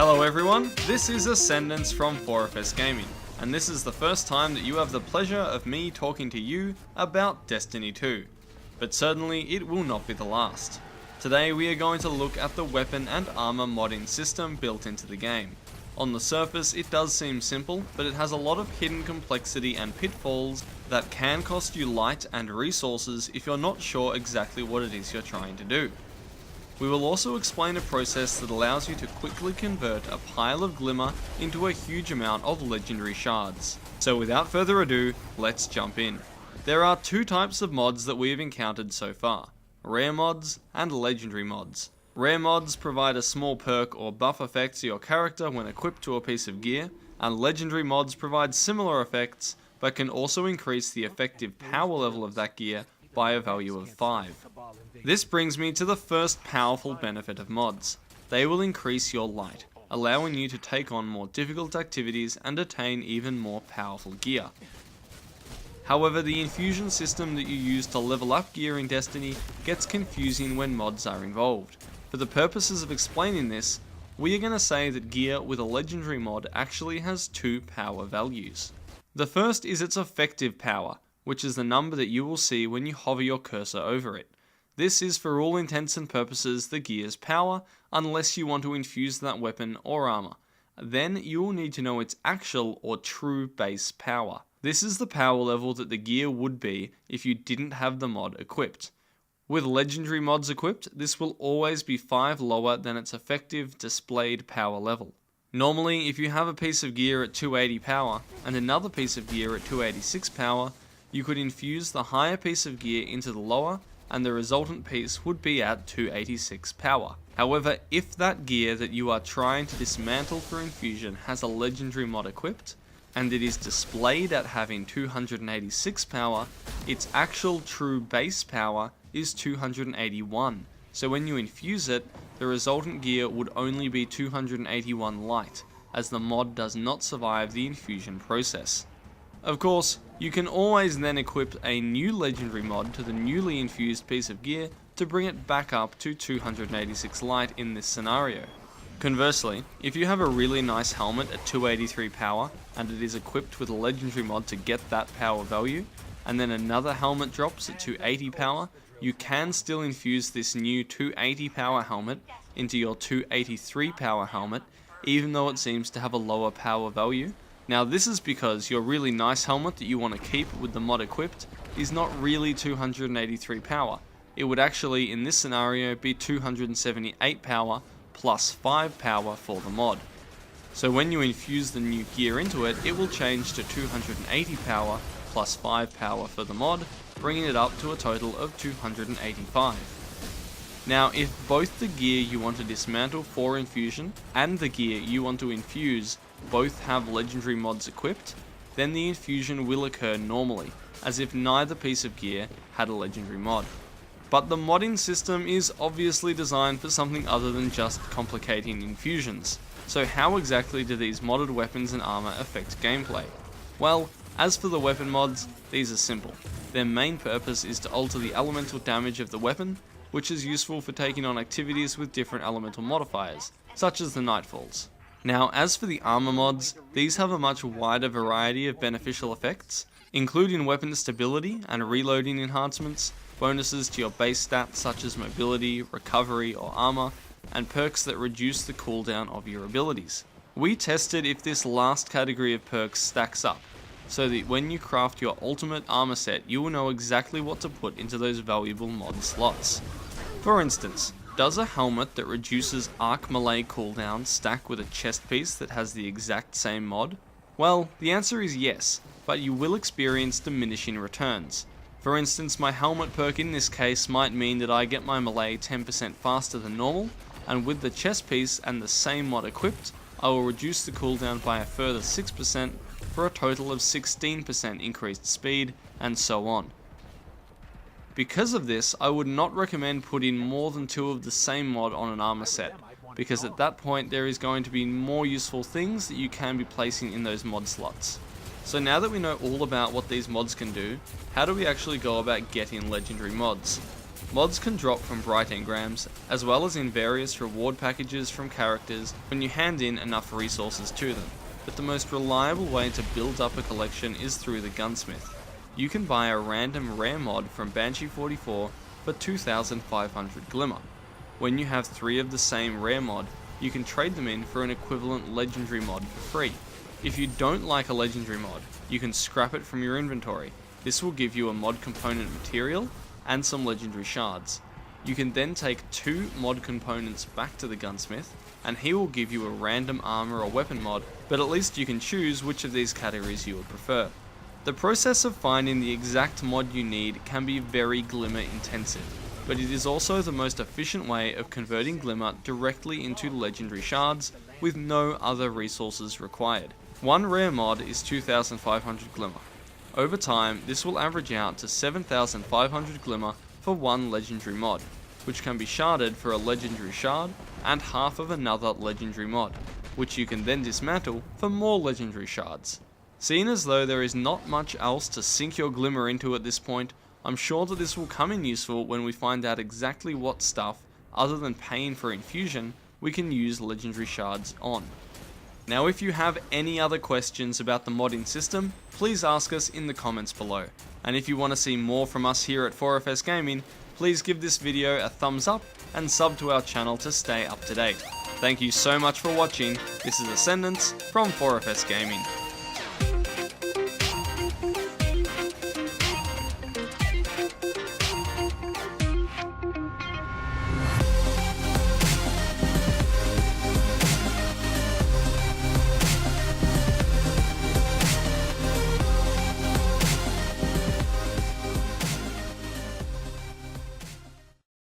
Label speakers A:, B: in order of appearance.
A: Hello everyone, this is Ascendance from 4FS Gaming, and this is the first time that you have the pleasure of me talking to you about Destiny 2. But certainly it will not be the last. Today we are going to look at the weapon and armor modding system built into the game. On the surface it does seem simple, but it has a lot of hidden complexity and pitfalls that can cost you light and resources if you're not sure exactly what it is you're trying to do. We will also explain a process that allows you to quickly convert a pile of glimmer into a huge amount of legendary shards. So without further ado, let's jump in. There are two types of mods that we have encountered so far: rare mods and legendary mods. Rare mods provide a small perk or buff effect to your character when equipped to a piece of gear, and legendary mods provide similar effects but can also increase the effective power level of that gear by a value of 5. This brings me to the first powerful benefit of mods. They will increase your light, allowing you to take on more difficult activities and attain even more powerful gear. However, the infusion system that you use to level up gear in Destiny gets confusing when mods are involved. For the purposes of explaining this, we are going to say that gear with a legendary mod actually has two power values. The first is its effective power, which is the number that you will see when you hover your cursor over it. This is for all intents and purposes the gear's power, unless you want to infuse that weapon or armor. Then you will need to know its actual or true base power. This is the power level that the gear would be if you didn't have the mod equipped. With legendary mods equipped, this will always be 5 lower than its effective displayed power level. Normally, if you have a piece of gear at 280 power and another piece of gear at 286 power, you could infuse the higher piece of gear into the lower, and the resultant piece would be at 286 power. However, if that gear that you are trying to dismantle for infusion has a legendary mod equipped, and it is displayed at having 286 power, its actual true base power is 281. So when you infuse it, the resultant gear would only be 281 light, as the mod does not survive the infusion process. Of course, you can always then equip a new legendary mod to the newly infused piece of gear to bring it back up to 286 light in this scenario. Conversely, if you have a really nice helmet at 283 power and it is equipped with a legendary mod to get that power value, and then another helmet drops at 280 power, you can still infuse this new 280 power helmet into your 283 power helmet, even though it seems to have a lower power value. Now this is because your really nice helmet that you want to keep with the mod equipped is not really 283 power. It would actually, in this scenario, be 278 power plus 5 power for the mod. So when you infuse the new gear into it, it will change to 280 power plus 5 power for the mod, bringing it up to a total of 285. Now, if both the gear you want to dismantle for infusion and the gear you want to infuse both have legendary mods equipped, then the infusion will occur normally, as if neither piece of gear had a legendary mod. But the modding system is obviously designed for something other than just complicating infusions. So how exactly do these modded weapons and armor affect gameplay? Well, as for the weapon mods, these are simple. Their main purpose is to alter the elemental damage of the weapon, which is useful for taking on activities with different elemental modifiers, such as the Nightfalls. Now, as for the armor mods, these have a much wider variety of beneficial effects, including weapon stability and reloading enhancements, bonuses to your base stats such as mobility, recovery, or armor, and perks that reduce the cooldown of your abilities. We tested if this last category of perks stacks up, so that when you craft your ultimate armor set, you will know exactly what to put into those valuable mod slots. For instance, does a helmet that reduces arc melee cooldown stack with a chest piece that has the exact same mod? Well, the answer is yes, but you will experience diminishing returns. For instance, my helmet perk in this case might mean that I get my melee 10% faster than normal, and with the chest piece and the same mod equipped, I will reduce the cooldown by a further 6% for a total of 16% increased speed, and so on. Because of this, I would not recommend putting more than 2 of the same mod on an armor set, because at that point there is going to be more useful things that you can be placing in those mod slots. So now that we know all about what these mods can do, how do we actually go about getting legendary mods? Mods can drop from bright engrams, as well as in various reward packages from characters when you hand in enough resources to them, but the most reliable way to build up a collection is through the gunsmith. You can buy a random rare mod from Banshee44 for 2,500 glimmer. When you have 3 of the same rare mod, you can trade them in for an equivalent legendary mod for free. If you don't like a legendary mod, you can scrap it from your inventory. This will give you a mod component material and some legendary shards. You can then take 2 mod components back to the gunsmith, and he will give you a random armor or weapon mod, but at least you can choose which of these categories you would prefer. The process of finding the exact mod you need can be very glimmer intensive, but it is also the most efficient way of converting glimmer directly into legendary shards with no other resources required. One rare mod is 2,500 glimmer. Over time, this will average out to 7,500 glimmer for one legendary mod, which can be sharded for a legendary shard and half of another legendary mod, which you can then dismantle for more legendary shards. Seeing as though there is not much else to sink your glimmer into at this point, I'm sure that this will come in useful when we find out exactly what stuff, other than paying for infusion, we can use legendary shards on. Now if you have any other questions about the modding system, please ask us in the comments below. And if you want to see more from us here at 4FS Gaming, please give this video a thumbs up and sub to our channel to stay up to date. Thank you so much for watching. This is Ascendance from 4FS Gaming.